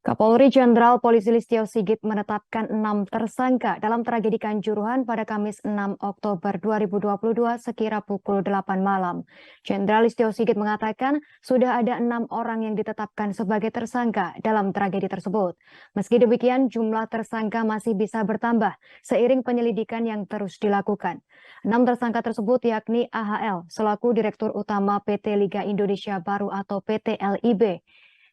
Kapolri Jenderal Polisi Listio Sigit menetapkan 6 tersangka dalam tragedi Kanjuruhan pada Kamis 6 Oktober 2022 sekira pukul 8 malam. Jenderal Listio Sigit mengatakan sudah ada 6 orang yang ditetapkan sebagai tersangka dalam tragedi tersebut. Meski demikian, jumlah tersangka masih bisa bertambah seiring penyelidikan yang terus dilakukan. 6 tersangka tersebut yakni AHL selaku Direktur Utama PT Liga Indonesia Baru atau PT LIB,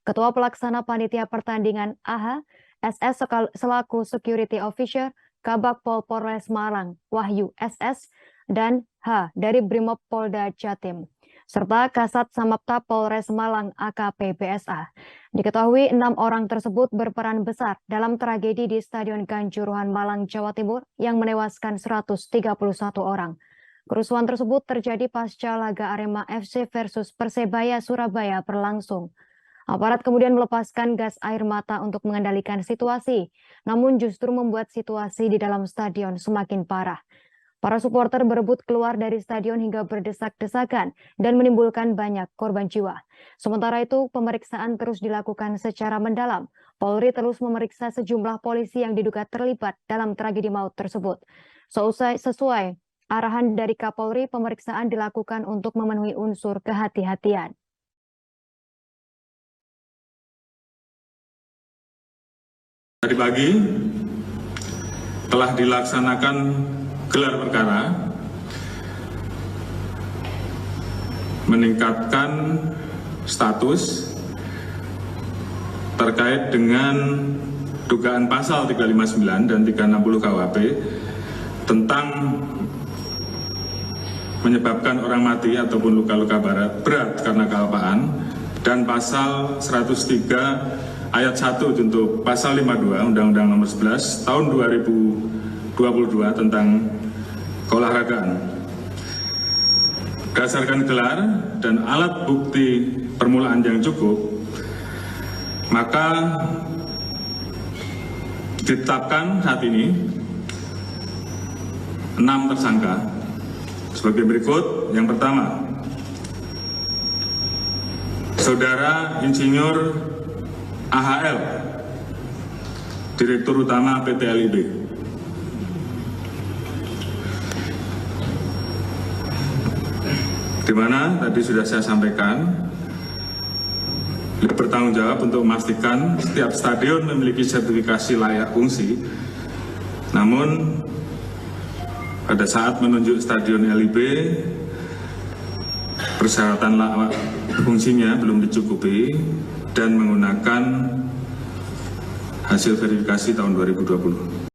Ketua Pelaksana Panitia Pertandingan AH, SS selaku Security Officer, Kabak Pol Polres Malang, Wahyu SS, dan H dari Brimob Polda Jatim, serta Kasat Samapta Polres Malang AKP BSA. Diketahui 6 orang tersebut berperan besar dalam tragedi di Stadion Kanjuruhan Malang, Jawa Timur yang menewaskan 131 orang. Kerusuhan tersebut terjadi pasca laga Arema FC versus Persebaya Surabaya berlangsung. Aparat kemudian melepaskan gas air mata untuk mengendalikan situasi, namun justru membuat situasi di dalam stadion semakin parah. Para supporter berebut keluar dari stadion hingga berdesak-desakan dan menimbulkan banyak korban jiwa. Sementara itu, pemeriksaan terus dilakukan secara mendalam. Polri terus memeriksa sejumlah polisi yang diduga terlibat dalam tragedi maut tersebut. Sesuai arahan dari Kapolri, pemeriksaan dilakukan untuk memenuhi unsur kehati-hatian. Tadi pagi telah dilaksanakan gelar perkara meningkatkan status terkait dengan dugaan pasal 359 dan 360 KUHP tentang menyebabkan orang mati ataupun luka-luka berat karena kealpaan, dan pasal 103 Ayat 1 untuk pasal 52 Undang-Undang Nomor 11 Tahun 2022 tentang keolahragaan. Berdasarkan gelar dan alat bukti permulaan yang cukup, maka ditetapkan saat ini 6 tersangka sebagai berikut. Yang pertama, Saudara Insinyur AHL, Direktur Utama PT LIB. Di mana tadi sudah saya sampaikan, beliau bertanggung jawab untuk memastikan setiap stadion memiliki sertifikasi layak fungsi. Namun pada saat menunjuk stadion LIB, persyaratan fungsinya belum dicukupi dan menggunakan hasil verifikasi tahun 2020.